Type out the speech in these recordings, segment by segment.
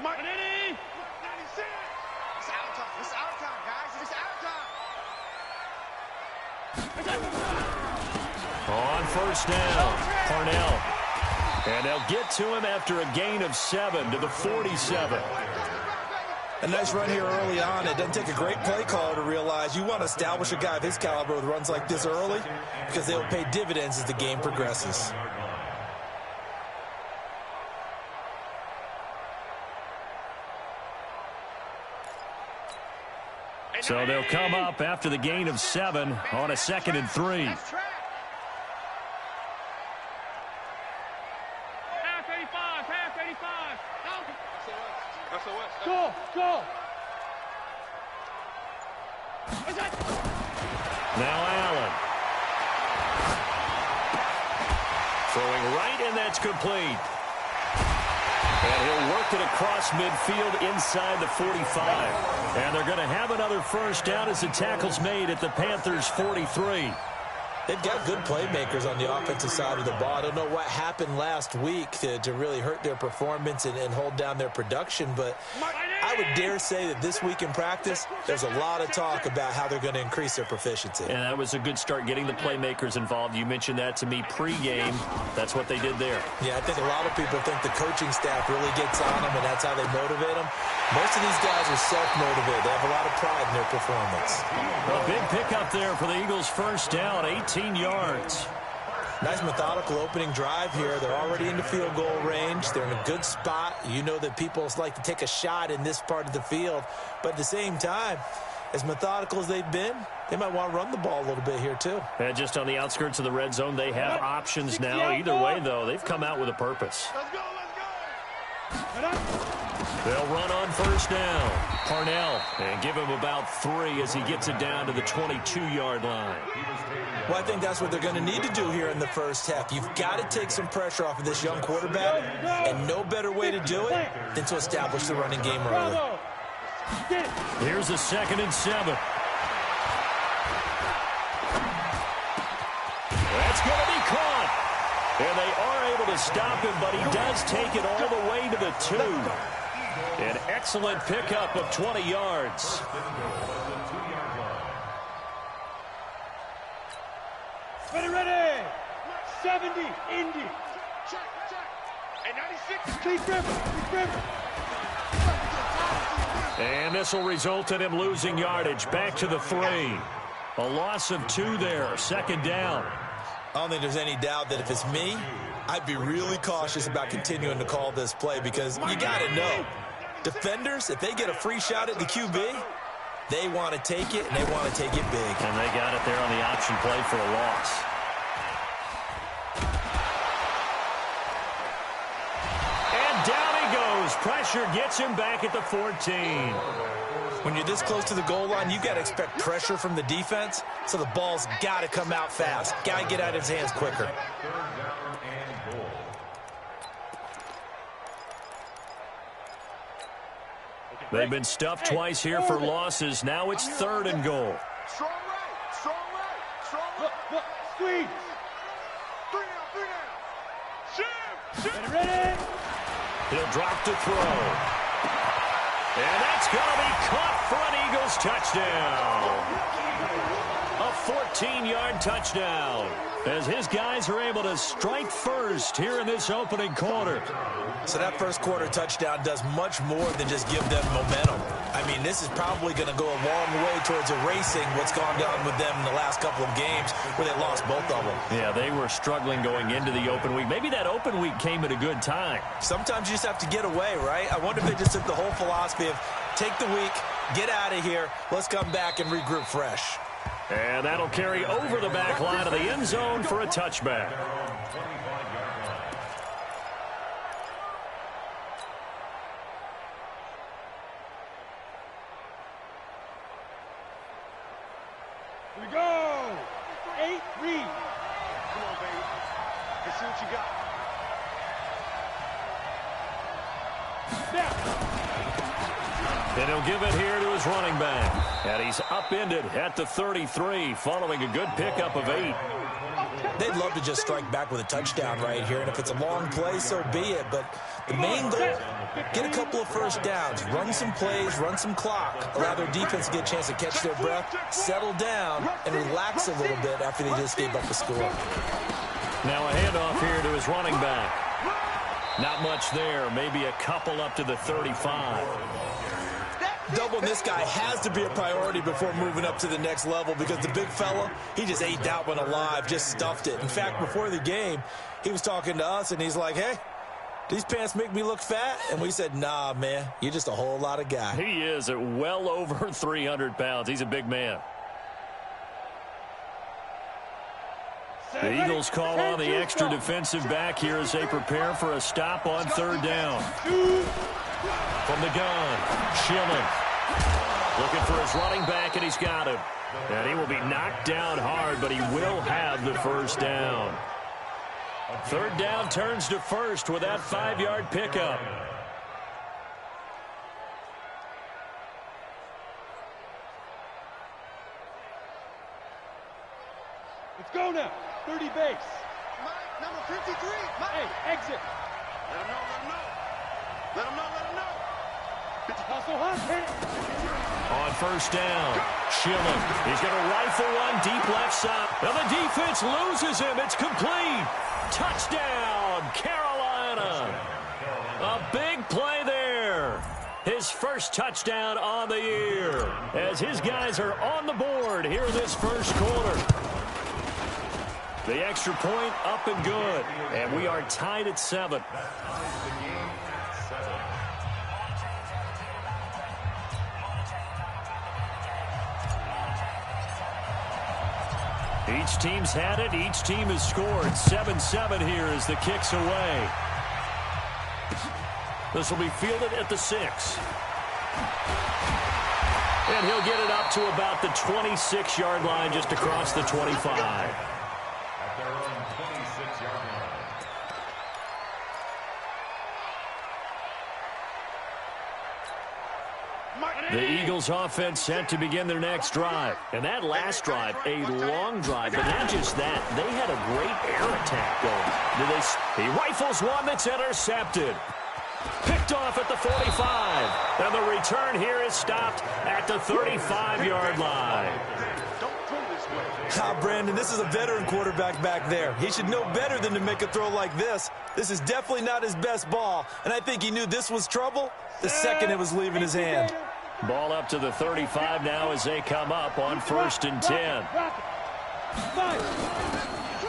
It's out time. It's out time, guys. It's out time. On first down, Parnell. And they'll get to him after a gain of 7 to the 47. A nice run here early on. It doesn't take a great play caller to realize you want to establish a guy of his caliber with runs like this early because they'll pay dividends as the game progresses. So they'll come up after the gain of 7 on a 2nd and 3. Go! Now Allen. Throwing right, and that's complete. And he'll work it across midfield inside the 45. And they're going to have another first down as the tackle's made at the Panthers' 43. They've got good playmakers on the offensive side of the ball. I don't know what happened last week to really hurt their performance and hold down their production, but I would dare say that this week in practice, there's a lot of talk about how they're going to increase their proficiency. And that was a good start getting the playmakers involved. You mentioned that to me pregame. That's what they did there. Yeah, I think a lot of people think the coaching staff really gets on them, and that's how they motivate them. Most of these guys are self-motivated. They have a lot of pride in their performance. A big pickup there for the Eagles' first down, 18 yards. Nice methodical opening drive here. They're already in the field goal range. They're in a good spot. You know that people like to take a shot in this part of the field. But at the same time, as methodical as they've been, they might want to run the ball a little bit here too. And just on the outskirts of the red zone, they have options now. Either way, though, they've come out with a purpose. They'll run on first down. Parnell, and give him about 3 as he gets it down to the 22-yard line. Well, I think that's what they're going to need to do here in the first half. You've got to take some pressure off of this young quarterback, and no better way to do it than to establish the running game early. Here's a 2nd and 7. That's going to be caught. And they are able to stop him, but he does take it all the way to the 2. An excellent pickup of 20 yards. Ready. 70, Indy. Check. And 96. Keep driven. And this will result in him losing yardage. Back to the 3. A loss of 2 there. 2nd down. I don't think there's any doubt that if it's me, I'd be really cautious about continuing to call this play because you got to know, defenders, if they get a free shot at the QB, they want to take it, and they want to take it big. And they got it there on the option play for a loss. And down he goes. Pressure gets him back at the 14. When you're this close to the goal line, you got to expect pressure from the defense, so the ball's got to come out fast. Got to get out of his hands quicker. They've been stuffed twice here for losses. Now it's 3rd and goal. Strong right. Look. Squeeze. 3 down. Shift. Ready. He'll drop to throw. And that's going to be caught for an Eagles touchdown. A 14-yard touchdown as his guys are able to strike first here in this opening quarter. So that first quarter touchdown does much more than just give them momentum. I mean, this is probably going to go a long way towards erasing what's gone down with them in the last couple of games where they lost both of them. Yeah, they were struggling going into the open week. Maybe that open week came at a good time. Sometimes you just have to get away, right? I wonder if they just took the whole philosophy of take the week, get out of here, let's come back and regroup fresh. And that'll carry over the back line of the end zone for a touchback. Here we go. 8 read. Come on, baby. Let's see what you got. Now. And he'll give it here to his running back. And he's upended at the 33 following a good pickup of 8. They'd love to just strike back with a touchdown right here, and if it's a long play, so be it. But the main goal, get a couple of first downs, run some plays, run some clock, allow their defense to get a chance to catch their breath, settle down, and relax a little bit after they just gave up a score. Now a handoff here to his running back. Not much there, maybe a couple up to the 35. Doubling this guy has to be a priority before moving up to the next level because the big fella, he just ate that one alive, just stuffed it. In fact, before the game, he was talking to us, and he's like, hey, these pants make me look fat? And we said, nah, man, you're just a whole lot of guy. He is at well over 300 pounds. He's a big man. The Eagles call on the extra defensive back here as they prepare for a stop on third down. From the gun, Schilling. Looking for his running back, and he's got him. And he will be knocked down hard, but he will have the first down. Third down turns to first with that 5-yard pickup. Let's go now. 30 base. Mike, number 53. Mike. Hey, exit. Let him know, let him know. Let him know, let him know. Hustle, hustle. On first down, Schilling. He's going to rifle one deep left side. Now the defense loses him. It's complete. Touchdown, Carolina. A big play there. His first touchdown on the year as his guys are on the board here in this first quarter. The extra point up and good, and we are tied at 7. Each team's had it. Each team has scored. 7-7 here as the kick's away. This will be fielded at the 6. And he'll get it up to about the 26-yard line, just across the 25. The Eagles offense set to begin their next drive. And that last drive, a long drive, but not just that. They had a great air attack going. He rifles one that's intercepted. Picked off at the 45. And the return here is stopped at the 35-yard line. Brandon, this is a veteran quarterback back there. He should know better than to make a throw like this. This is definitely not his best ball, and I think he knew this was trouble the second it was leaving his hand. Ball up to the 35 now as they come up on 1st and 10.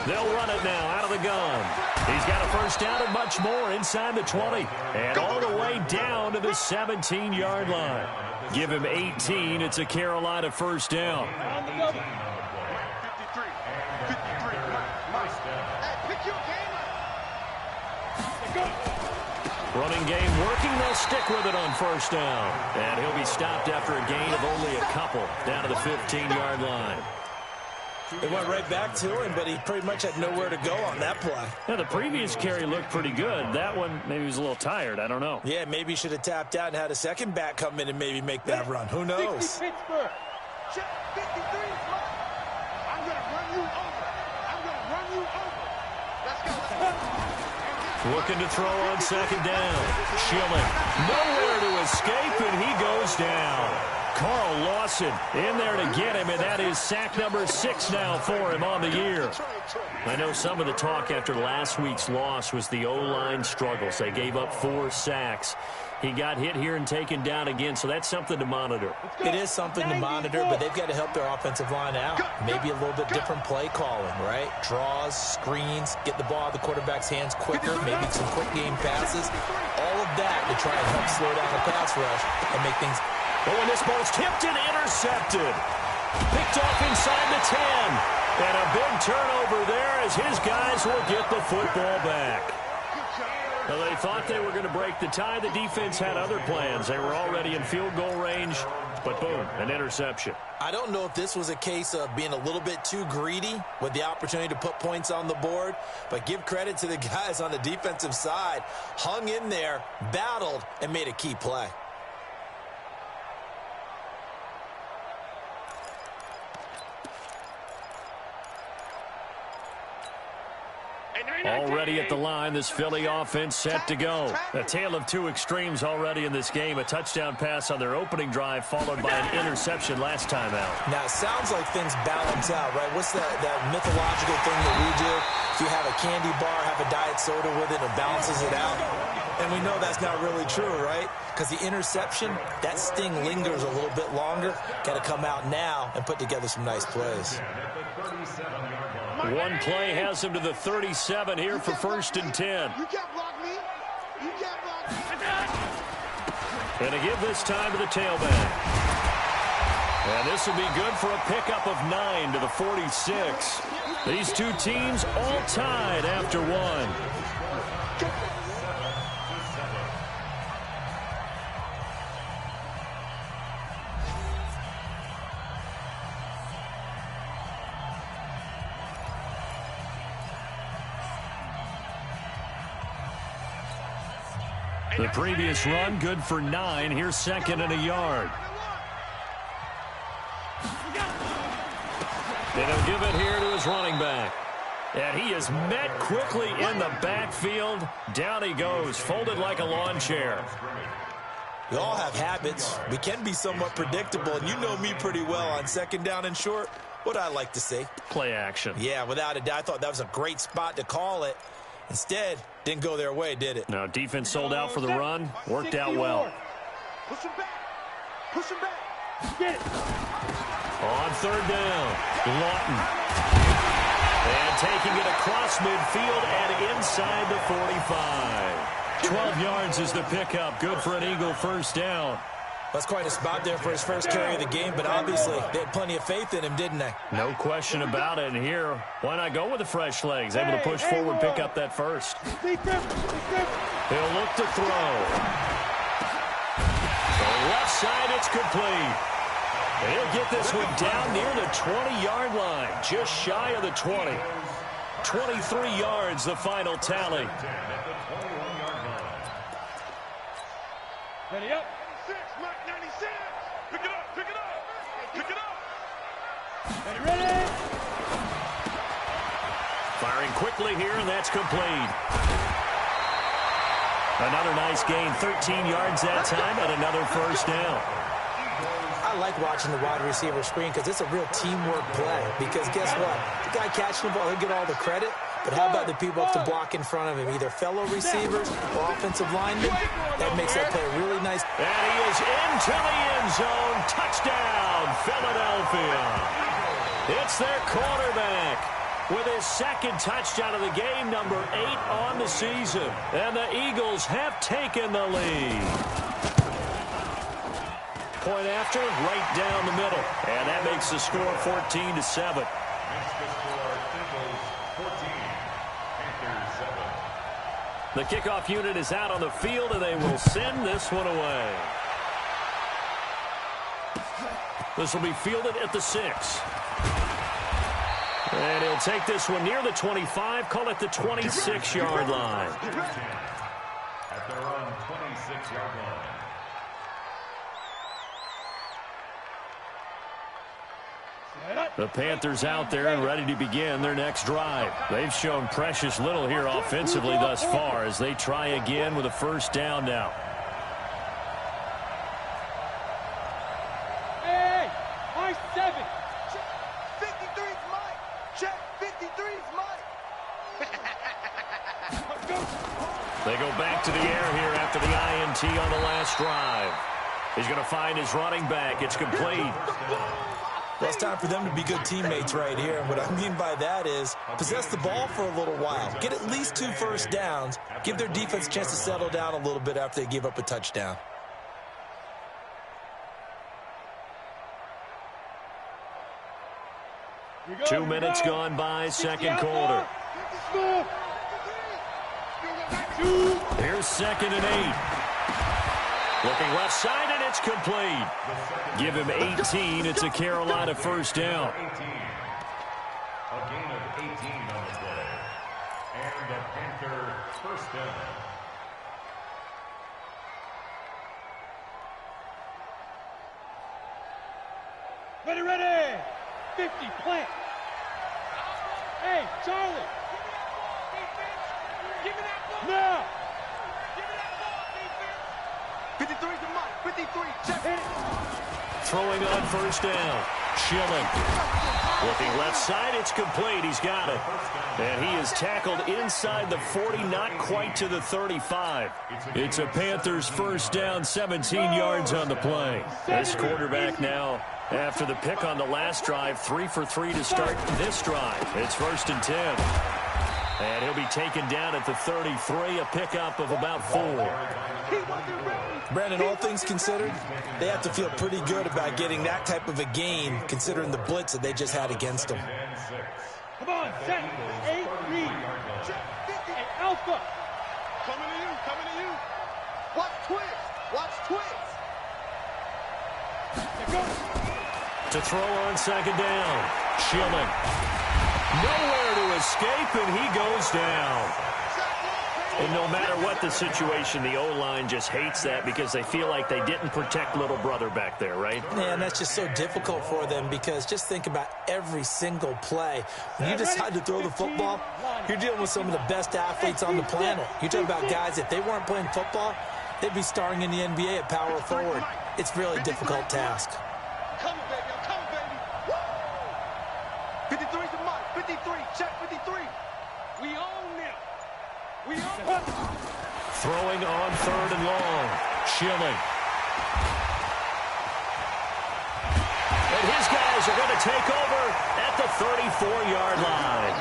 They'll run it now out of the gun. He's got a first down and much more inside the 20. And all the way down to the 17-yard line. Give him 18. It's a Carolina first down. Running game working. They'll stick with it on first down. And he'll be stopped after a gain of only a couple down to the 15-yard line. It went right back to him, but he pretty much had nowhere to go on that play. Yeah, the previous carry looked pretty good. That one, maybe he was a little tired. I don't know. Yeah, maybe he should have tapped out and had a second back come in and maybe make that run. Who knows? 60 Pittsburgh. Check 53. I'm going to run you over. I'm going to run you over. Let's go. Looking to throw on second down. Schilling nowhere to escape, and he goes down. Carl Lawson in there to get him, and that is sack number 6 now for him on the year. I know some of the talk after last week's loss was the O-line struggles. They gave up 4 sacks. He got hit here and taken down again, so that's something to monitor. It is something to monitor, but they've got to help their offensive line out. Maybe a little bit different play calling, right? Draws, screens, get the ball out of the quarterback's hands quicker, maybe some quick game passes. All of that to try and help slow down the pass rush and make things. Oh, and this ball's tipped and intercepted. Picked off inside the 10. And a big turnover there as his guys will get the football back. Well, they thought they were going to break the tie. The defense had other plans. They were already in field goal range, but boom, an interception. I don't know if this was a case of being a little bit too greedy with the opportunity to put points on the board, but give credit to the guys on the defensive side. Hung in there, battled, and made a key play. Already at the line, this Philly offense set to go. A tale of two extremes already in this game. A touchdown pass on their opening drive, followed by an interception last time out. Now, it sounds like things balance out, right? What's that mythological thing that we do? If you have a candy bar, have a diet soda with it, it balances it out. And we know that's not really true, right? Because the interception, that sting lingers a little bit longer. Got to come out now and put together some nice plays. One play has him to the 37 here for 1st and 10. You can't block me. You can't block me. And to give this time to the tailback. And this will be good for a pickup of 9 to the 46. These two teams all tied after one. The previous run, good for 9. Here's 2nd and a yard. And he'll give it here to his running back. And he is met quickly in the backfield. Down he goes, folded like a lawn chair. We all have habits. We can be somewhat predictable, and you know me pretty well on 2nd down and short. What I like to see. Play action. Yeah, without a doubt, I thought that was a great spot to call it. Instead, didn't go their way, did it? Now, defense sold out for the run. Worked out well. Push him back. Push him back. Get it. On 3rd down, Lawton. And taking it across midfield and inside the 45. 12 yards is the pickup. Good for an Eagle 1st down. That's quite a spot there for his first carry of the game, but obviously they had ploty of faith in him, didn't they? No question about it. And here, why not go with the fresh legs? Able to push forward, pick up that first. He'll look to throw. The left side, it's complete. And he'll get this one down near the 20-yard line, just shy of the 20. 23 yards, the final tally. Ready up. 96. Pick it up. Pick it up. Pick it up. Ready. Firing quickly here, and that's complete. Another nice gain, 13 yards that time, and another 1st down. I like watching the wide receiver screen because it's a real teamwork play. Because guess what? The guy catching the ball, he'll get all the credit. But how about the people up to block in front of him? Either fellow receivers or offensive linemen. That makes that play really nice. And he is into the end zone. Touchdown, Philadelphia. It's their quarterback with his 2nd touchdown of the game, number 8 on the season. And the Eagles have taken the lead. Point after, right down the middle. And that makes the score 14-7. The kickoff unit is out on the field, and they will send this one away. This will be fielded at the 6. And he'll take this one near the 25, call it the 26-yard line. At their own 26-yard line. The Panthers out there and ready to begin their next drive. They've shown precious little here offensively thus far as they try again with a 1st down now. Hey, my 7. 53's Mike. Check. 53's Mike. They go back to the air here after the INT on the last drive. He's going to find his running back. It's complete. Well, it's time for them to be good teammates right here. And what I mean by that is possess the ball for a little while. Get at least 2 1st downs. Give their defense a chance to settle down a little bit after they give up a touchdown. Go, 2 minutes gone by, 2nd quarter. Here's 2nd and 8. Looking left side, and it's complete. Give him 18. It's a Carolina 1st down. A gain of 18 on the play. And the Panther 1st down. Ready. 50, plant. Hey, Charlie. Now. 53's the mark. 53. Check. Hit it. Throwing on first down. Schilling. Looking left side, it's complete. He's got it. And he is tackled inside the 40, not quite to the 35. It's a Panthers first down, 17 yards on the play. This quarterback now, after the pick on the last drive, 3 for 3 to start this drive. It's 1st and 10. And he'll be taken down at the 33, a pickup of about 4. Brandon, all things considered, they have to feel pretty good about getting that type of a gain, considering the blitz that they just had against them. Come on, set. 8 lead. Hey, Alpha. Coming to you. Coming to you. Watch twist. Watch twist. Let's go. To throw on second down. Schilling. Nowhere to escape, and he goes down. And no matter what the situation, the O-line just hates that because they feel like they didn't protect little brother back there, right? Man, that's just so difficult for them because just think about every single play. When you decide to throw the football, you're dealing with some of the best athletes on the planet. You talk about guys, if they weren't playing football, they'd be starring in the NBA at power forward. It's really a difficult task. Coming, baby. I'm coming, baby. Woo! 53's the mark. 53. Check 53. We own them. We own them. Throwing on 3rd and long. Schilling. And his guys are going to take over at the 34-yard line.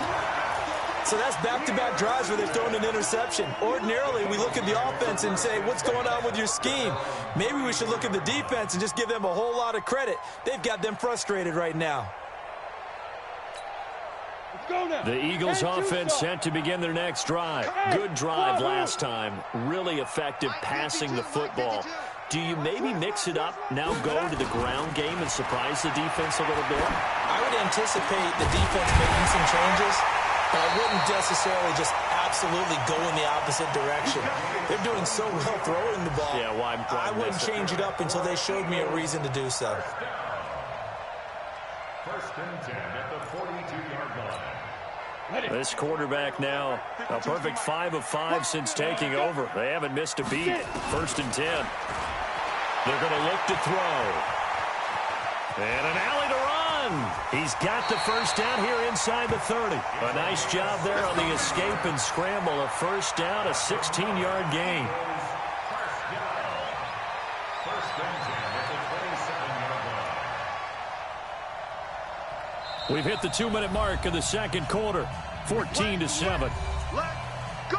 So that's back-to-back drives where they've thrown an interception. Ordinarily, we look at the offense and say, what's going on with your scheme? Maybe we should look at the defense and just give them a whole lot of credit. They've got them frustrated right now. The Eagles offense set to begin their next drive. Good drive last time. Really effective passing the football. Do you maybe mix it up, now go to the ground game and surprise the defense a little bit? I would anticipate the defense making some changes, but I wouldn't necessarily just absolutely go in the opposite direction. They're doing so well throwing the ball. Yeah, why I wouldn't change it up until they showed me a reason to do so. 1st and 10 at the 42-yard line. This quarterback now, a perfect 5 of 5 since taking over. They haven't missed a beat. 1st and 10. They're going to look to throw. And an alley to run. He's got the first down here inside the 30. A nice job there on the escape and scramble. A first down, a 16-yard gain. First and 10 at the 27-yard line. We've hit the 2-minute mark of the second quarter. 14-7. Let's go.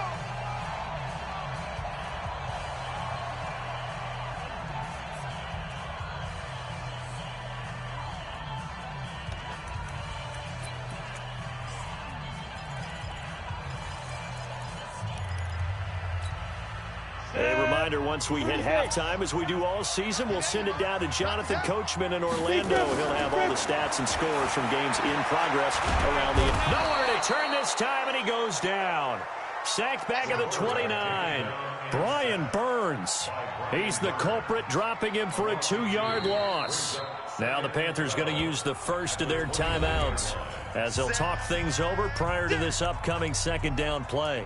A reminder, once we hit halftime, as we do all season, we'll send it down to Jonathan Coachman in Orlando. He'll have all the stats and scores from games in progress around the... Nowhere to turn this time, and he goes down. Sacked back at the 29. Brian Burns. He's the culprit, dropping him for a 2-yard loss. Now the Panthers going to use the first of their timeouts as they'll talk things over prior to this upcoming second down play.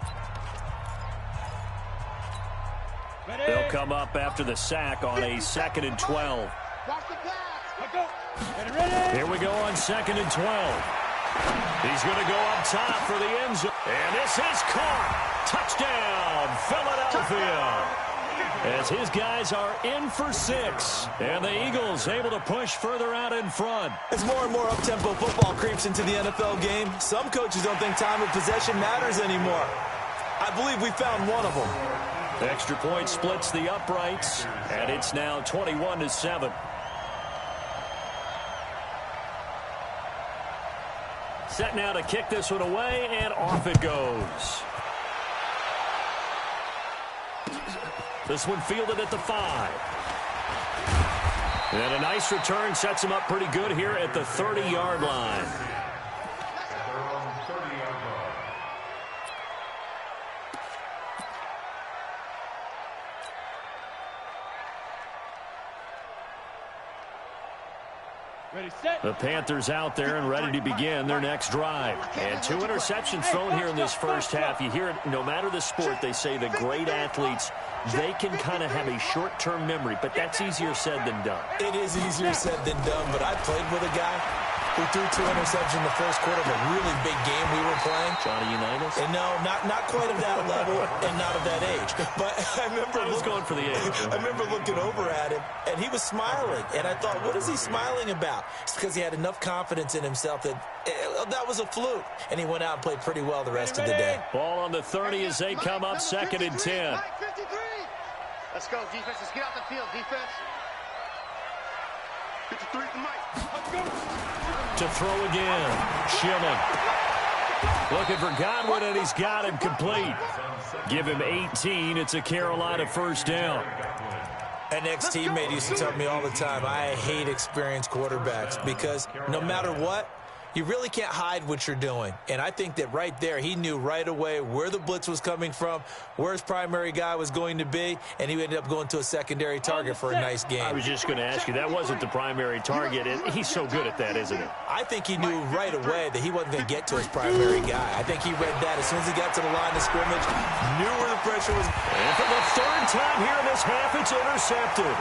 They'll come up after the sack on a 2nd and 12. Here we go on 2nd and 12. He's going to go up top for the end zone. And this is caught. Touchdown, Philadelphia. As his guys are in for 6. And the Eagles able to push further out in front. As more and more up-tempo football creeps into the NFL game, some coaches don't think time of possession matters anymore. I believe we found one of them. Extra point splits the uprights, and it's now 21-7. Set now to kick this one away, and off it goes. This one fielded at the 5. And a nice return sets him up pretty good here at the 30-yard line. The Panthers out there and ready to begin their next drive. And 2 interceptions thrown here in this first half. You hear it, no matter the sport, they say the great athletes, they can kind of have a short-term memory, but that's easier said than done. It is easier said than done, but I played with a guy who threw 2 interceptions in the first quarter of a really big game we were playing. Johnny Unitas? And no, not quite of that level and not of that age. But I remember I was going for the age. I remember looking over at him, and he was smiling. And I thought, what is he smiling about? It's because he had enough confidence in himself that that was a fluke. And he went out and played pretty well the rest of the day. Ball on the 30 as they come up 2nd and 10. Let's go, defense. Let's get out the field, defense. 53 to Mike. Let's go. To throw again. Schilling. Looking for Godwin, and he's got him complete. Give him 18. It's a Carolina first down. An ex-teammate used to tell me all the time, I hate experienced quarterbacks because no matter what, you really can't hide what you're doing. And I think that right there, he knew right away where the blitz was coming from, where his primary guy was going to be, and he ended up going to a secondary target for a nice game. I was just going to ask you, that wasn't the primary target, and he's so good at that, isn't he? I think he knew right away that he wasn't going to get to his primary guy. I think he read that as soon as he got to the line of scrimmage, knew where the pressure was. And for the 3rd time here in this half, it's intercepted.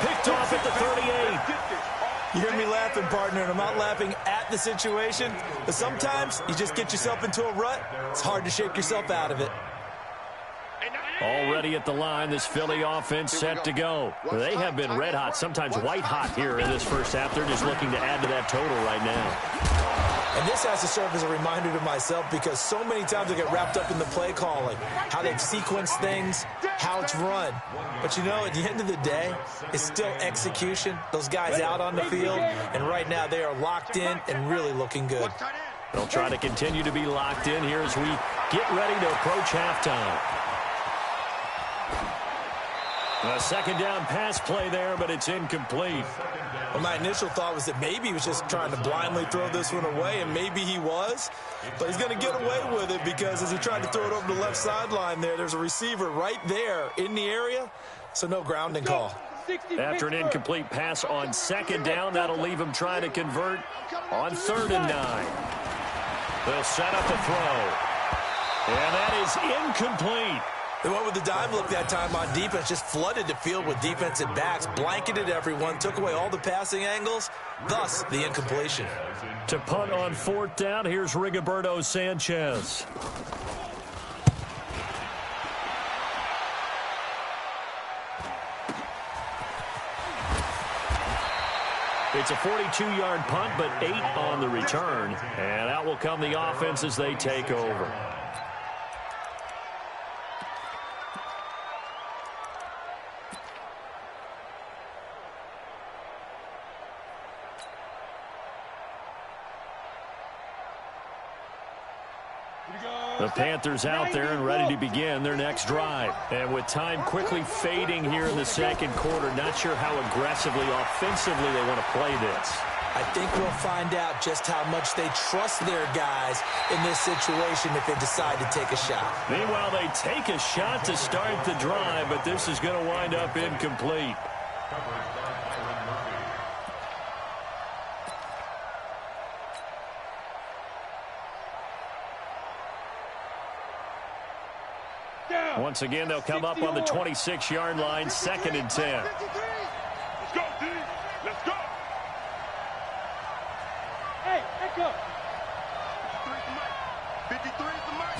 Picked off at the 38. You hear me laughing, partner, and I'm not laughing at the situation, but sometimes you just get yourself into a rut. It's hard to shake yourself out of it. Already at the line, this Philly offense set to go. They have been red hot, sometimes white hot here in this first half. They're just looking to add to that total right now. And this has to serve as a reminder to myself because so many times I get wrapped up in the play calling, how they've sequenced things, how it's run. But, you know, at the end of the day, it's still execution. Those guys out on the field, and right now they are locked in and really looking good. They'll try to continue to be locked in here as we get ready to approach halftime. A 2nd down pass play there, but it's incomplete. Well, my initial thought was that maybe he was just trying to blindly throw this one away, and maybe he was. But he's going to get away with it because as he tried to throw it over the left sideline there's a receiver right there in the area, so no grounding call. After an incomplete pass on 2nd down, that'll leave him trying to convert on 3rd and 9. They'll set up a throw. And that is incomplete. They went with the dime look that time on defense, just flooded the field with defensive backs, blanketed everyone, took away all the passing angles, thus the incompletion. To punt on 4th down, here's Rigoberto Sanchez. It's a 42-yard punt, but 8 on the return. And out will come the offense as they take over. The Panthers out there and ready to begin their next drive. And with time quickly fading here in the 2nd quarter, not sure how aggressively, offensively they want to play this. I think we'll find out just how much they trust their guys in this situation if they decide to take a shot. Meanwhile, they take a shot to start the drive, but this is going to wind up incomplete. Once again, they'll come up on the 26-yard line, 2nd and 10. Let's go, D. Let's go. Hey, echo. 53 to Mike.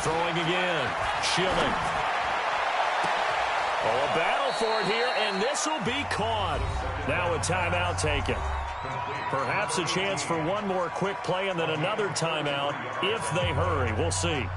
Throwing again. Schilling. Oh, a battle for it here, and this will be caught. Now a timeout taken. Perhaps a chance for one more quick play and then another timeout if they hurry. We'll see.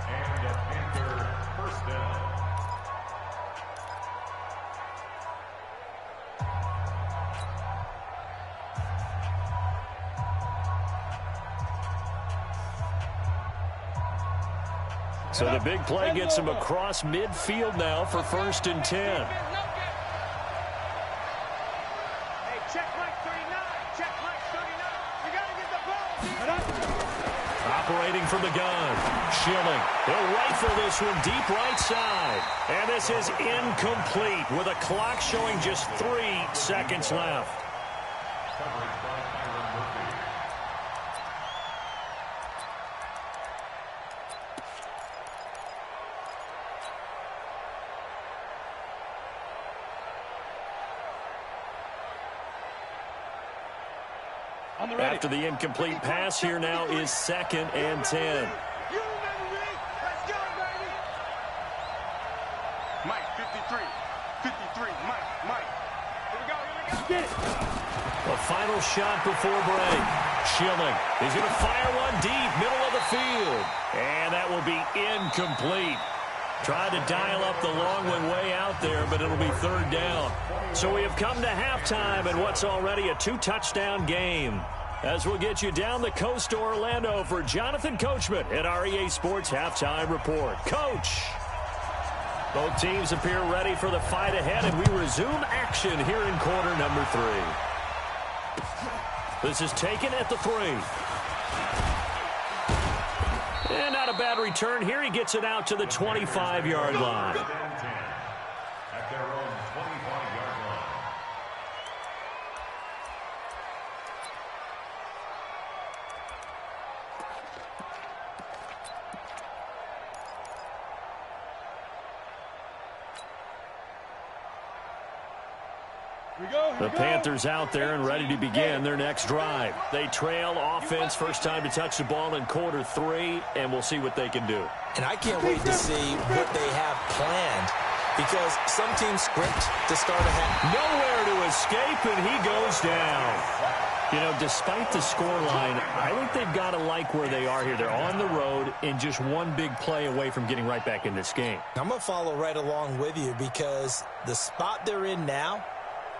So the big play gets him across midfield now for 1st and 10. Hey, check Mike 39. Check Mike 39. You got to get the ball. Operating from the gun. Schilling. He'll rifle this one deep right side. And this is incomplete with a clock showing just 3 seconds left. Coverage by Byron Murphy. After the incomplete pass, here now is 2nd and 10. You remember me? Let's go, baby. Mike, 53. 53. Mike. Here we go. Get it. The final shot before break. Schilling. He's going to fire one deep, middle of the field. And that will be incomplete. Tried to dial up the long one way out there, but it'll be 3rd down. So we have come to halftime in what's already a 2-touchdown game. As we'll get you down the coast to Orlando for Jonathan Coachman at our EA Sports Halftime Report. Coach! Both teams appear ready for the fight ahead, and we resume action here in quarter number 3. This is taken at the 3. And not a bad return here. He gets it out to the 25-yard line. At their own 25-yard line. The Panthers out there and ready to begin their next drive. They trail offense, first time to touch the ball in quarter 3, and we'll see what they can do. And I can't wait to see what they have planned, because some teams script to start a half. Nowhere to escape, and he goes down. You know, despite the scoreline, I think they've got to like where they are here. They're on the road and just one big play away from getting right back in this game. I'm going to follow right along with you, because the spot they're in now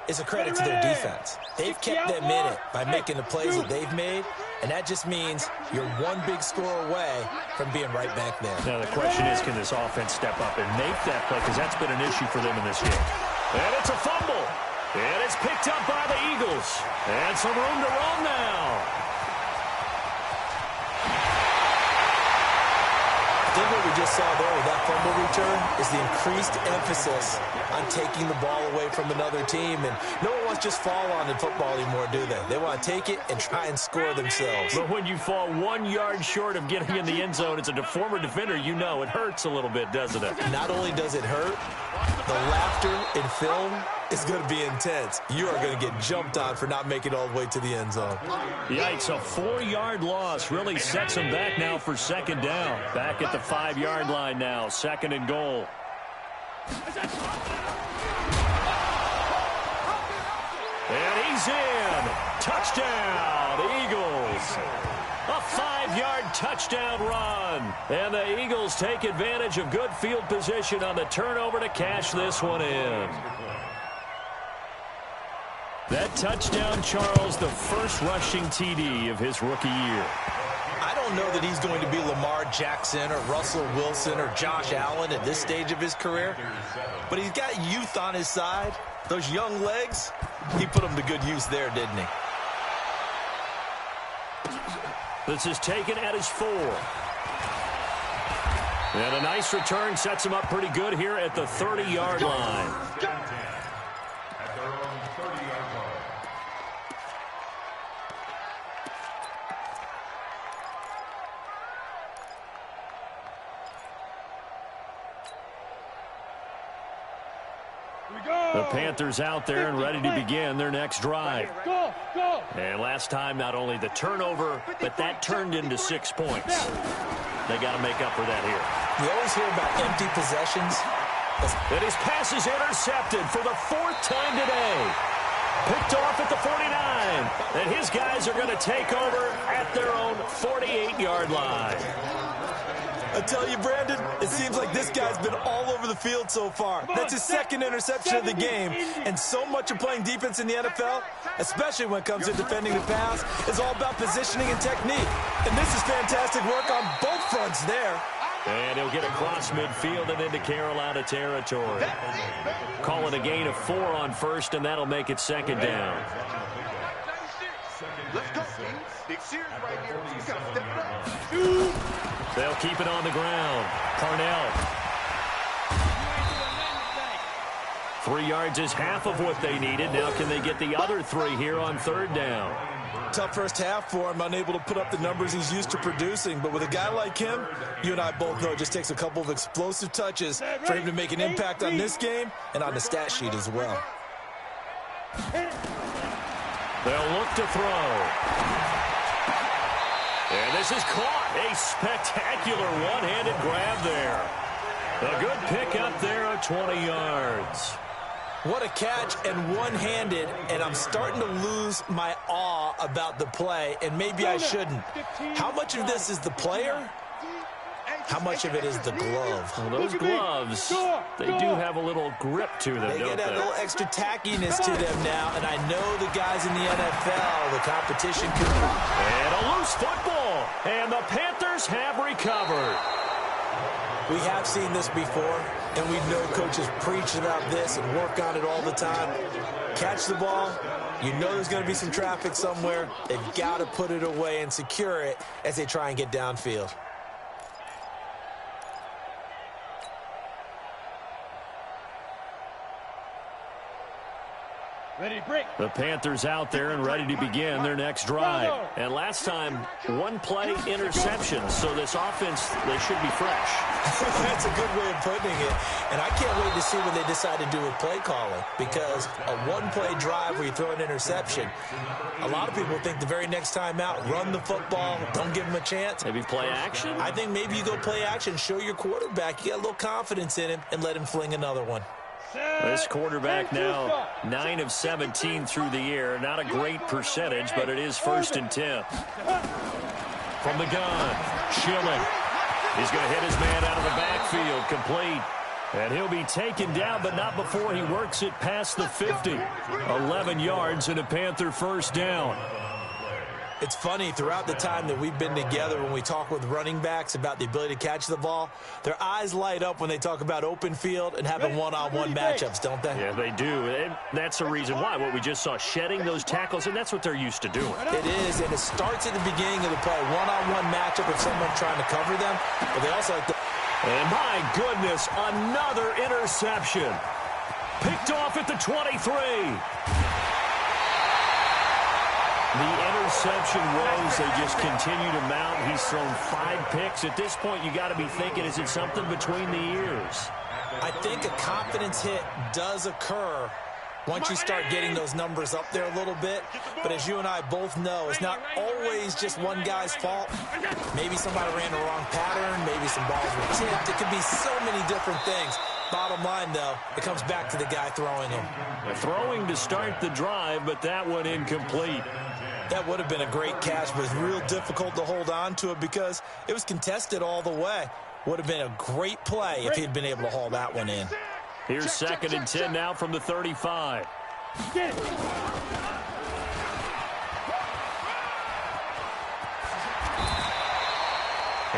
is a credit to their defense. They've kept them in it by making the plays that they've made, and that just means you're one big score away from being right back there. Now, the question is, can this offense step up and make that play, because that's been an issue for them in this game. And it's a fumble. And it's picked up by the Eagles. And some room to run now. I think what we just saw there with that fumble return is the increased emphasis on taking the ball away from another team. And no one wants to just fall on in football anymore, do they? They want to take it and try and score themselves. But when you fall 1 yard short of getting in the end zone, it's a former defender, you know it hurts a little bit, doesn't it? Not only does it hurt, the laughter in film is going to be intense. You are going to get jumped on for not making it all the way to the end zone. Yikes, a 4-yard loss really sets them back now for 2nd down. Back at the 5-yard line now, 2nd and goal. And he's in. Touchdown, Eagles. A 5-yard touchdown run. And the Eagles take advantage of good field position on the turnover to cash this one in. That touchdown, Charles, the first rushing TD of his rookie year. I don't know that he's going to be Lamar Jackson or Russell Wilson or Josh Allen at this stage of his career, but he's got youth on his side. Those young legs, he put them to good use there, didn't he? This is taken at his 4. And a nice return sets him up pretty good here at the 30-yard line. At their own 30-yard line. The Panthers out there and ready to begin their next drive. Go, go. And last time, not only the turnover, but that turned into 6 points. They got to make up for that here. You always hear about empty possessions. And his pass is intercepted for the 4th time today. Picked off at the 49. And his guys are going to take over at their own 48-yard line. I tell you, Brandon, it seems like this guy's been all over the field so far. That's his 2nd interception of the game. And so much of playing defense in the NFL, especially when it comes to defending the pass, is all about positioning and technique. And this is fantastic work on both fronts there. And he'll get across midfield and into Carolina territory. Call it a gain of 4 on first, and that'll make it 2nd down. Let's go, Steve. Big Sears right here. You got to step it up. They'll keep it on the ground. Parnell 3 yards is half of what they needed. Now can they get the other 3 here on 3rd down? Tough first half for him, unable to put up the numbers he's used to producing. But with a guy like him, you and I both know it just takes a couple of explosive touches for him to make an impact on this game and on the stat sheet as well. They'll look to throw. And this is caught. A spectacular one-handed grab there. A good pick up there of 20 yards. What a catch, and one-handed, and I'm starting to lose my awe about the play, and maybe I shouldn't. How much of this is the player? How much of it is the glove? Well, those gloves, they do have a little grip to them, They don't get they? a little extra tackiness to them now, and I know the guys in the NFL, the competition could... And a loose football, and the Panthers have recovered. We have seen this before, and we know coaches preach about this and work on it all the time. Catch the ball. You know there's going to be some traffic somewhere. They've got to put it away and secure it as they try and get downfield. Ready, break. The Panthers out there and ready to begin their next drive. And last time, 1 play interception, so this offense, they should be fresh. That's a good way of putting it. And I can't wait to see what they decide to do with play calling, because a 1-play drive where you throw an interception, a lot of people think the very next time out, run the football, don't give them a chance. Maybe play action? I think maybe you go play action, show your quarterback you got a little confidence in him, and let him fling another one. This quarterback now 9 of 17 through the air. Not a great percentage, but it is 1st and 10. From the gun, Schilling. He's going to hit his man out of the backfield, complete. And he'll be taken down, but not before he works it past the 50. 11 yards and a Panther 1st down. It's funny, throughout the time that we've been together, when we talk with running backs about the ability to catch the ball, their eyes light up when they talk about open field and having one-on-one matchups, don't they? Yeah, they do. And that's the reason why. What we just saw, shedding those tackles, and that's what they're used to doing. It is, and it starts at the beginning of the play. One-on-one matchup if someone's trying to cover them, but they also like to... And my goodness, another interception. Picked off at the 23. The interception woes, they just continue to mount. He's thrown 5 picks. At this point, you got to be thinking, is it something between the ears? I think a confidence hit does occur once you start getting those numbers up there a little bit. But as you and I both know, it's not always just one guy's fault. Maybe somebody ran the wrong pattern. Maybe some balls were tipped. It could be so many different things. Bottom line, though, it comes back to the guy throwing them. Throwing to start the drive, but that one incomplete. That would have been a great catch, but it's real difficult to hold on to it because it was contested all the way. Would have been a great play if he'd been able to haul that one in. Here's 2nd and 10 now from the 35. Get it.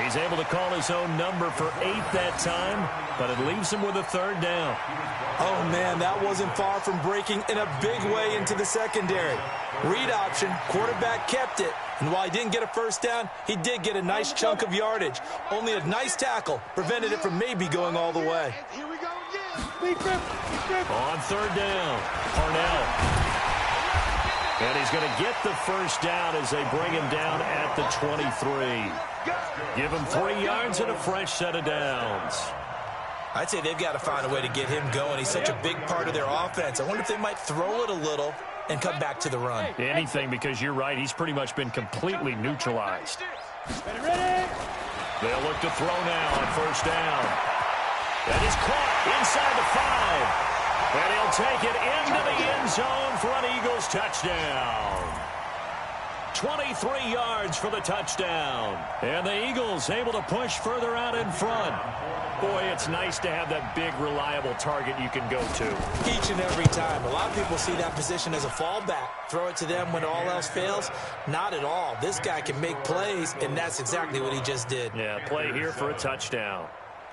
He's able to call his own number for 8 that time, but it leaves him with a 3rd down. Oh, man, that wasn't far from breaking in a big way into the secondary. Read option, quarterback kept it, and while he didn't get a 1st down, he did get a nice chunk of yardage. Only a nice tackle prevented it from maybe going all the way. Here we go again. On 3rd down, Parnell. And he's going to get the 1st down as they bring him down at the 23. Give him 3 yards and a fresh set of downs. I'd say they've got to find a way to get him going. He's such a big part of their offense. I wonder if they might throw it a little and come back to the run. Anything, because you're right, he's pretty much been completely neutralized. Ready. They'll look to throw now on 1st down. That is caught inside the 5. And he'll take it into the end zone for an Eagles touchdown. 23 yards for the touchdown. And the Eagles able to push further out in front. Boy, it's nice to have that big, reliable target you can go to. Each and every time. A lot of people see that position as a fallback. Throw it to them when all else fails. Not at all. This guy can make plays, and that's exactly what he just did. Yeah, play here for a touchdown.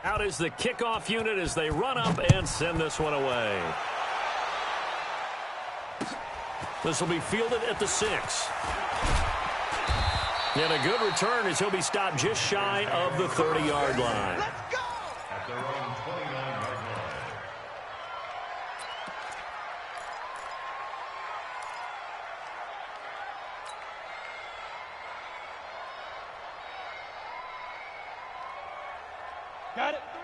Out is the kickoff unit as they run up and send this one away. This will be fielded at the 6. And a good return as he'll be stopped just shy of the 30-yard line. Let's go. At their own 29-yard line.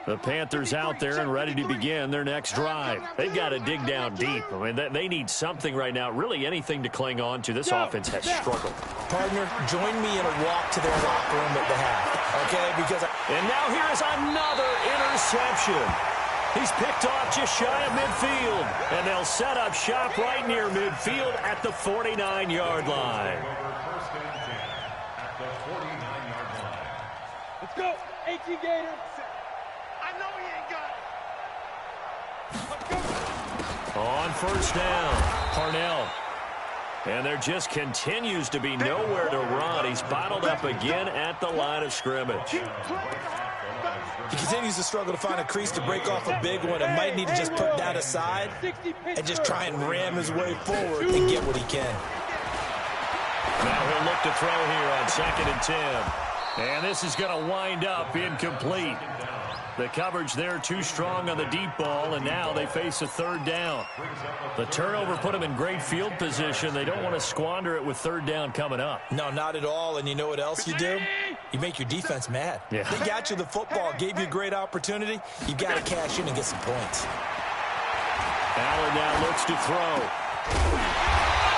The Panthers out there and ready to begin their next drive. They've got to dig down deep. I mean, they need something right now, really anything to cling on to. This offense has struggled. Partner, join me in a walk to their locker room at the half, okay? And now here is another interception. He's picked off just shy of midfield, and they'll set up shop right near midfield at the 49-yard line. Let's go, AT Gator. I know he ain't got it. On first down, Parnell. And there just continues to be nowhere to run. He's bottled up again at the line of scrimmage. He continues to struggle to find a crease to break off a big one and might need to just put that aside and just try and ram his way forward and get what he can. Now he'll look to throw here on 2nd and 10. And this is going to wind up incomplete. The coverage there too strong on the deep ball, and now they face a 3rd down. The turnover put them in great field position. They don't want to squander it with 3rd down coming up. No, not at all. And you know what else you do? You make your defense mad. Yeah. They got you the football, gave you a great opportunity. You got to cash in and get some points. Allen now looks to throw.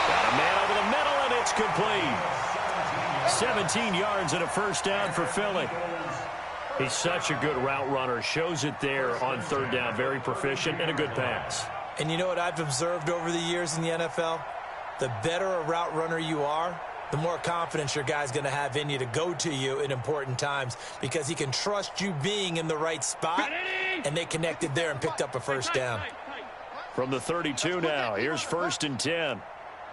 Got a man over the middle, and it's complete. 17 yards and a 1st down for Philly. He's such a good route runner. Shows it there on 3rd down. Very proficient and a good pass. And you know what I've observed over the years in the NFL? The better a route runner you are, the more confidence your guy's going to have in you to go to you in important times because he can trust you being in the right spot, and they connected there and picked up a 1st down. From the 32 now, here's 1st and 10.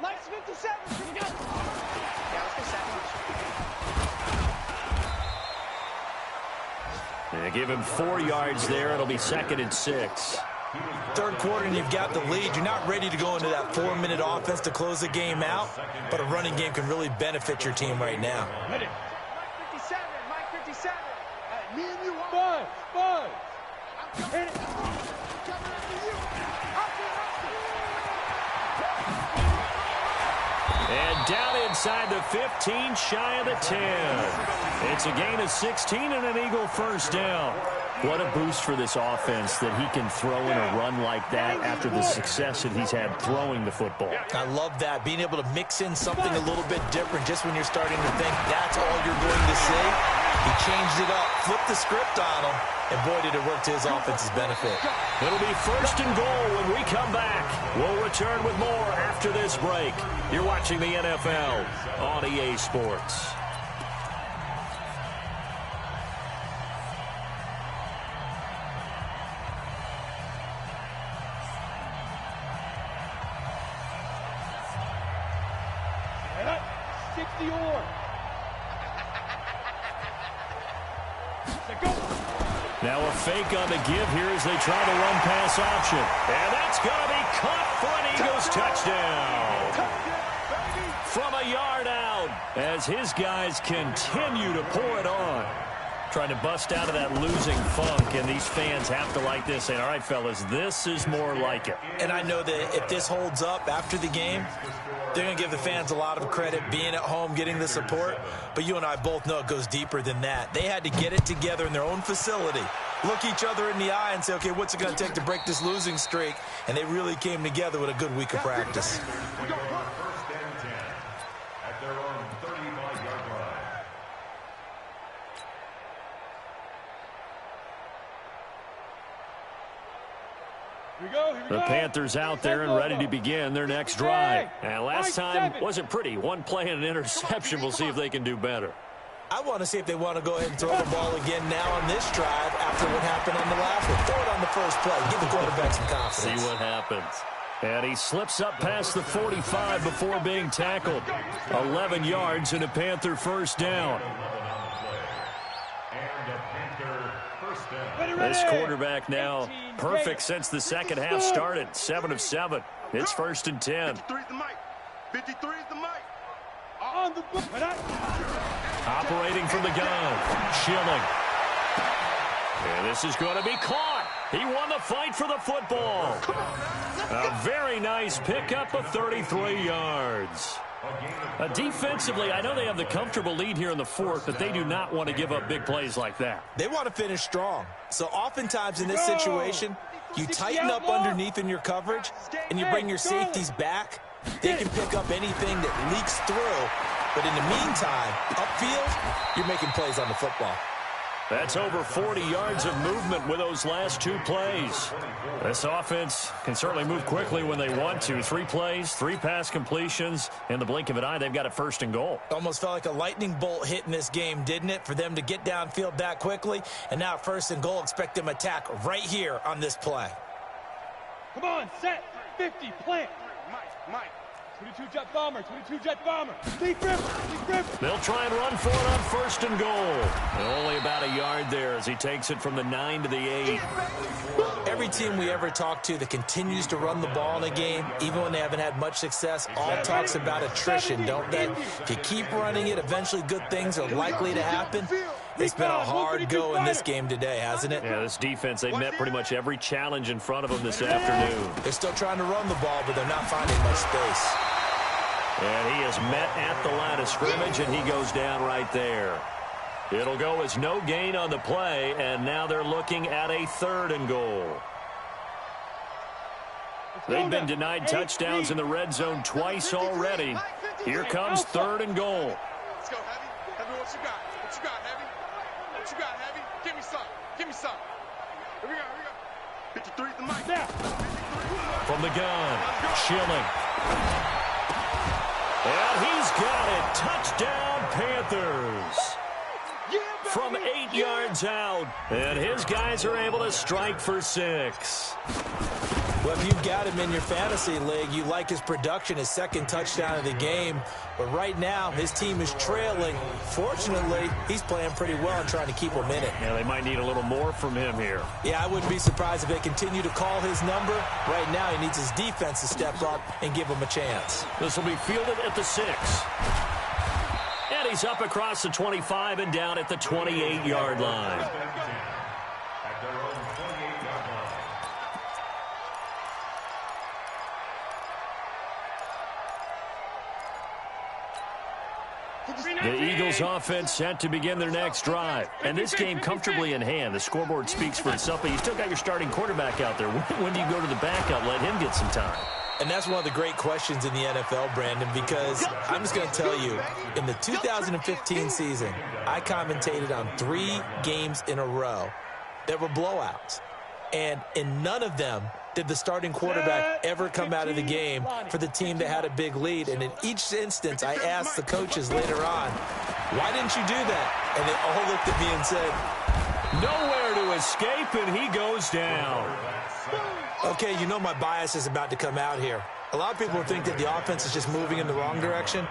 Nice 57. Here we go. They give him 4 yards there. It'll be 2nd and 6. 3rd quarter and you've got the lead. You're not ready to go into that 4-minute offense to close the game out, but a running game can really benefit your team right now. Mike 57. Mike 57. Me and you. Buzz. Hit it. Coming after you. And down inside the 15, shy of the 10. It's a gain of 16 and an Eagle 1st down. What a boost for this offense that he can throw in a run like that after the success that he's had throwing the football. I love that, being able to mix in something a little bit different just when you're starting to think that's all you're going to see. He changed it up, flipped the script on him, and boy, did it work to his offense's benefit. It'll be 1st and goal when we come back. We'll return with more after this break. You're watching the NFL on EA Sports. Now a fake on the give here as they try to run pass option. And that's going to be caught for an Eagles touchdown. From a yard out as his guys continue to pour it on. Trying to bust out of that losing funk, and these fans have to like this, saying, all right, fellas, this is more like it. And I know that if this holds up after the game, they're going to give the fans a lot of credit being at home, getting the support. But you and I both know it goes deeper than that. They had to get it together in their own facility, look each other in the eye and say, okay, what's it going to take to break this losing streak? And they really came together with a good week of practice. The Panthers out there and ready to begin their next drive. And last time wasn't pretty. One play and an interception. We'll see if they can do better. I want to see if they want to go ahead and throw the ball again now on this drive after what happened on the last one. Throw it on the first play. Give the quarterback some confidence. See what happens. And he slips up past the 45 before being tackled. 11 yards and a Panther 1st down. This quarterback now perfect since the second half started. 7 of 7. It's 1st and 10. 53's the mic. 53's the mic. On the book. Operating from the gun. Schilling. And this is going to be caught. He won the fight for the football. A very nice pickup of 33 yards. Defensively, I know they have the comfortable lead here in the fourth, but they do not want to give up big plays like that. They want to finish strong. So oftentimes in this situation, you tighten up underneath in your coverage, and you bring your safeties back. They can pick up anything that leaks through. But in the meantime, upfield, you're making plays on the football. That's over 40 yards of movement with those last two plays. This offense can certainly move quickly when they want to. 3 plays, 3 pass completions. In the blink of an eye, they've got a first and goal. Almost felt like a lightning bolt hit in this game, didn't it? For them to get downfield that quickly. And now first and goal, expect them to attack right here on this play. Come on, set, 50, plant. Mike. 22 jet bomber, 22 jet bomber. Deep river. They'll try and run for it on first and goal. And only about a yard there as he takes it from the 9 to the 8. Every team we ever talk to that continues to run the ball in a game, even when they haven't had much success, all talks about attrition, don't they? If you keep running it, eventually good things are likely to happen. It's been a hard go in this game today, hasn't it? Yeah, this defense, they've met pretty much every challenge in front of them this afternoon. They're still trying to run the ball, but they're not finding much space. And he is met at the line of scrimmage, and he goes down right there. It'll go as no gain on the play, and now they're looking at a 3rd and goal. They've been denied touchdowns in the red zone twice already. Here comes 3rd and goal. Let's go, Heavy. Heavy, what you got? What you got, Heavy? What you got, Heavy? Give me some. Here we go. 53 the mic. Now. From the gun, Schilling. And he's got it. Touchdown, Panthers. From 8 yards out. And his guys are able to strike for 6. Well, if you've got him in your fantasy league, you like his production, his 2nd touchdown of the game. But right now, his team is trailing. Fortunately, he's playing pretty well and trying to keep them in it. Yeah, they might need a little more from him here. Yeah, I wouldn't be surprised if they continue to call his number. Right now, he needs his defense to step up and give him a chance. This will be fielded at the 6. And he's up across the 25 and down at the 28-yard line. The Eagles offense set to begin their next drive. And this game comfortably in hand. The scoreboard speaks for itself, but you still got your starting quarterback out there. When do you go to the backup, let him get some time? And that's one of the great questions in the NFL, Brandon, because I'm just going to tell you, in the 2015 season, I commentated on 3 games in a row that were blowouts. And in none of them did the starting quarterback ever come out of the game for the team that had a big lead. And in each instance, I asked the coaches later on, why didn't you do that? And they all looked at me and said, nowhere to escape, and he goes down. Okay, you know my bias is about to come out here. A lot of people think that the offense is just moving in the wrong direction.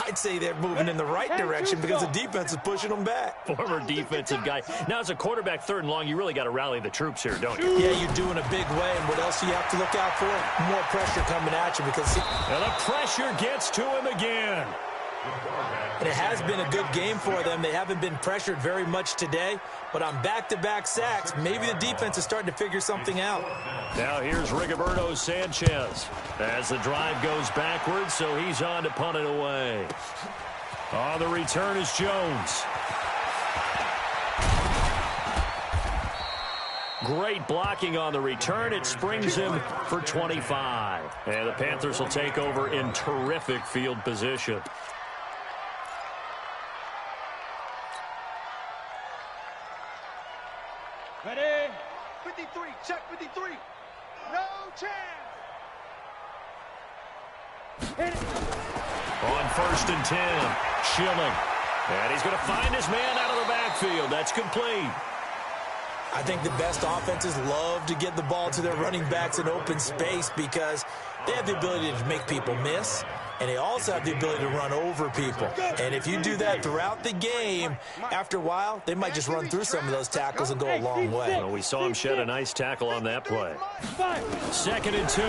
I'd say they're moving in the right direction because the defense is pushing them back. Former defensive guy. Now, as a quarterback 3rd and long, you really got to rally the troops here, don't you? Yeah, you're doing a big way, and what else do you have to look out for? More pressure coming at you because... And the pressure gets to him again. And it has been a good game for them. They haven't been pressured very much today, but on back-to-back sacks, maybe the defense is starting to figure something out. Now here's Rigoberto Sanchez as the drive goes backwards, so he's on to punt it away. On the return is Jones. Great blocking on the return. It springs him for 25. And the Panthers will take over in terrific field position. Ready? 53, check 53. No chance. Hit it. On 1st and 10, Schilling. And he's going to find his man out of the backfield. That's complete. I think the best offenses love to get the ball to their running backs in open space because they have the ability to make people miss, and they also have the ability to run over people. And if you do that throughout the game, after a while, they might just run through some of those tackles and go a long way. Well, we saw him shed a nice tackle on that play. 2nd and 2.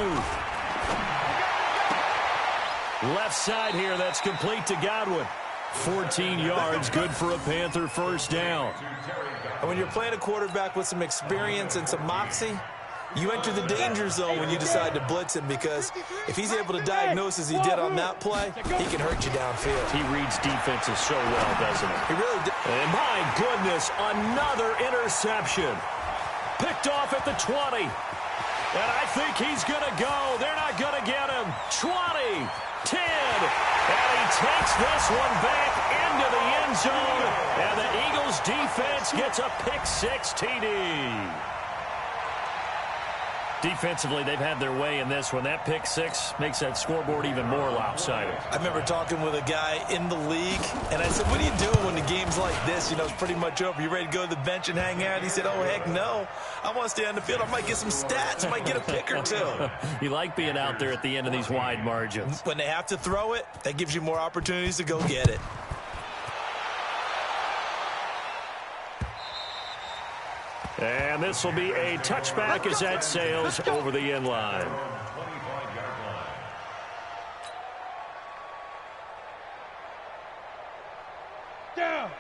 Left side here, that's complete to Godwin. 14 yards, good for a Panther first down. And when you're playing a quarterback with some experience and some moxie, You enter the danger zone when you decide to blitz him, because if he's able to diagnose as he did on that play, he can hurt you downfield. He reads defenses so well, doesn't he? He really did. And my goodness, another interception. Picked off at the 20. And I think he's going to go. They're not going to get him. 20, 10. And he takes this one back into the end zone. And the Eagles defense gets a pick-6 TD. Defensively, they've had their way in this one. That pick-6 makes that scoreboard even more lopsided. I remember talking with a guy in the league, and I said, what are you doing when the game's like this? You know, it's pretty much over. You ready to go to the bench and hang out? He said, oh, heck no. I want to stay on the field. I might get some stats. I might get a pick or two. You like being out there at the end of these wide margins. When they have to throw it, that gives you more opportunities to go get it. And this will be a touchback as that sails over the end line.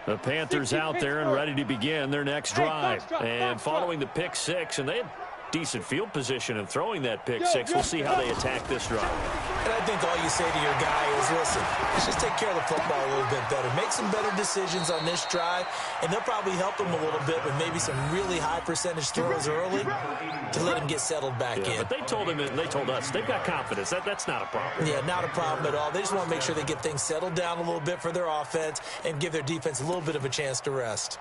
The Panthers out there and ready to begin their next drive. And following the pick-6, and they had decent field position in throwing that pick-6. We'll see how they attack this drive. And I think all you say to your guy is, listen, let's just take care of the football a little bit better. Make some better decisions on this drive, and they'll probably help him a little bit with maybe some really high percentage throws early to let him get settled back in. But they told him, and they told us, they've got confidence. That's not a problem. Yeah, not a problem at all. They just want to make sure they get things settled down a little bit for their offense and give their defense a little bit of a chance to rest.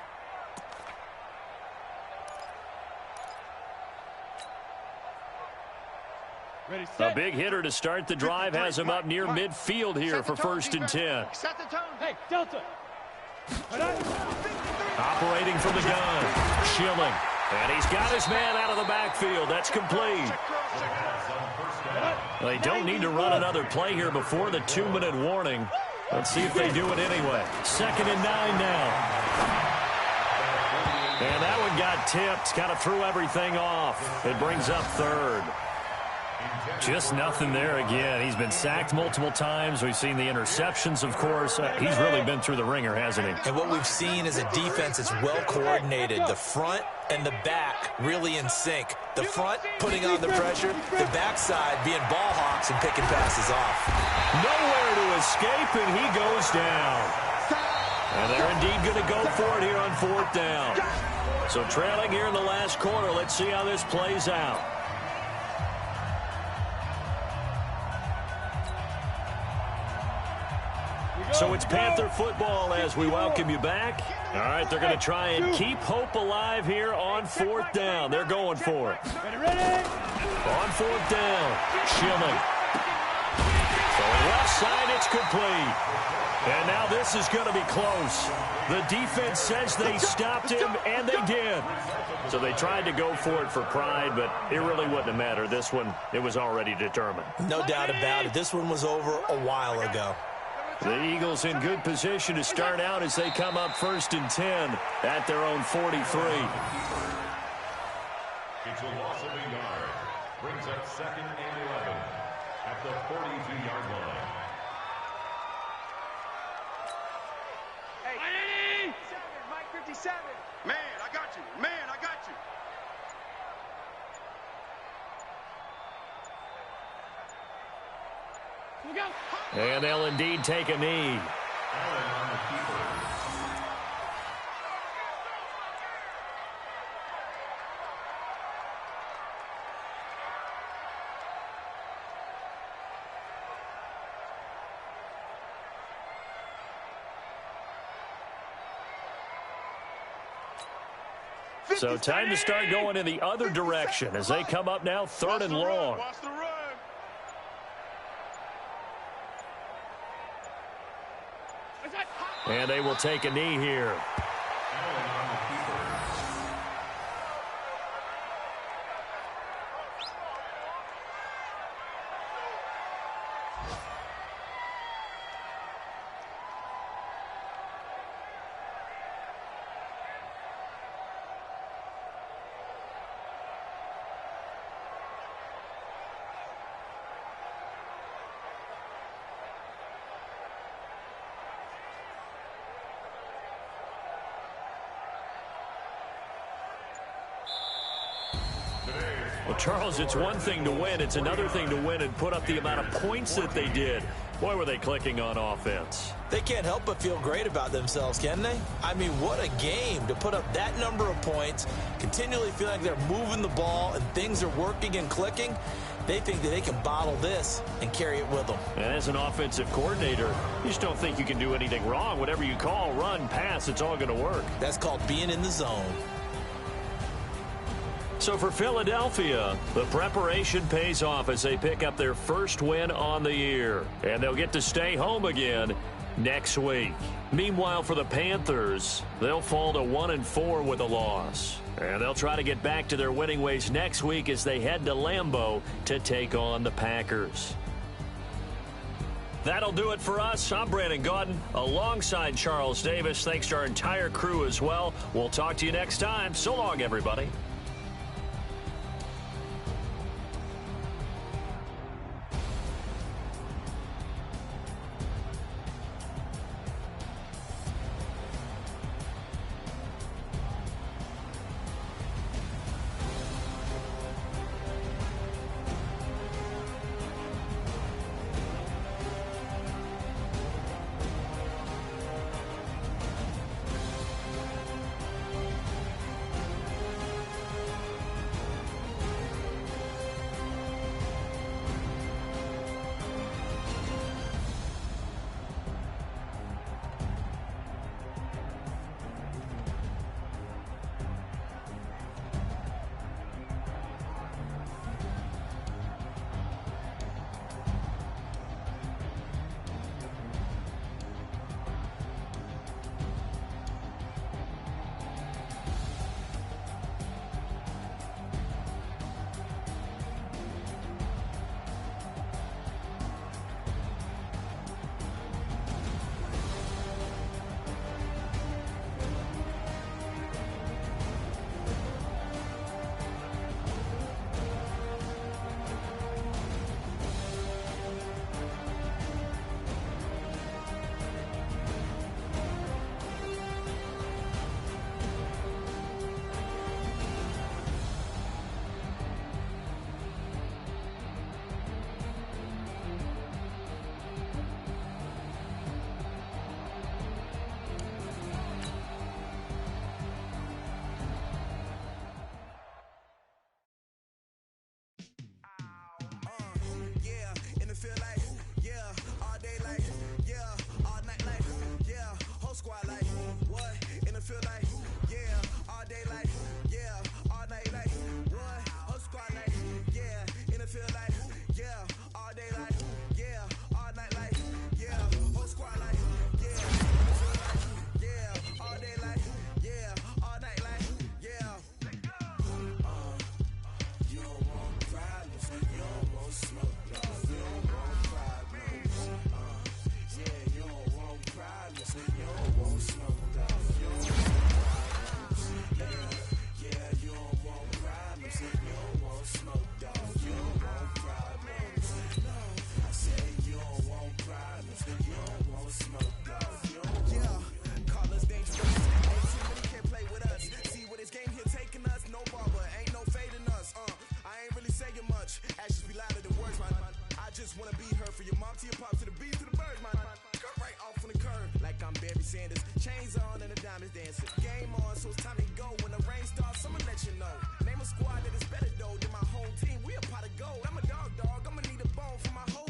A big hitter to start the drive has him up near midfield here for 1st and 10. Hey, Delta. Operating from the gun, Schilling. And he's got his man out of the backfield. That's complete. They don't need to run another play here before the 2-minute warning. Let's see if they do it anyway. 2nd and 9 now. And that one got tipped. Kind of threw everything off. It brings up 3rd. Just nothing there again. He's been sacked multiple times. We've seen the interceptions, of course. He's really been through the ringer, hasn't he? And what we've seen is a defense that's well coordinated. The front and the back really in sync. The front putting on the pressure, the backside being ball hawks and picking passes off. Nowhere to escape, and he goes down. And they're indeed going to go for it here on 4th down. So trailing here in the last quarter. Let's see how this plays out. So it's Panther football as we welcome you back. All right, they're going to try and keep hope alive here on 4th down. They're going for it. On 4th down, Schilling. Going left side, it's complete. And now this is going to be close. The defense says they stopped him, and they did. So they tried to go for it for pride, but it really wouldn't have mattered. This one, it was already determined. No doubt about it. This one was over a while ago. The Eagles in good position to start out as they come up 1st and 10 at their own 43. It's a loss of a yard. Brings up 2nd and 11 at the 42-yard line. Hey, Mike 57. Man, I got you. Man, I got you. And they'll indeed take a knee. So time to start going in the other direction as they come up now 3rd and long. Watch the run. And they will take a knee here. Well, Charles, it's one thing to win. It's another thing to win and put up the amount of points that they did. Boy, were they clicking on offense. They can't help but feel great about themselves, can they? I mean, what a game to put up that number of points, continually feel like they're moving the ball and things are working and clicking. They think that they can bottle this and carry it with them. And as an offensive coordinator, you just don't think you can do anything wrong. Whatever you call, run, pass, it's all going to work. That's called being in the zone. So for Philadelphia, the preparation pays off as they pick up their first win on the year. And they'll get to stay home again next week. Meanwhile, for the Panthers, they'll fall to 1-4 with a loss. And they'll try to get back to their winning ways next week as they head to Lambeau to take on the Packers. That'll do it for us. I'm Brandon Gaudin alongside Charles Davis. Thanks to our entire crew as well. We'll talk to you next time. So long, everybody. Chains on and the diamonds dancing. Game on, so it's time to go. When the rain starts, I'ma let you know. Name a squad that is better though than my whole team. We a pot of gold. I'm a dog. I'ma need a bone for my whole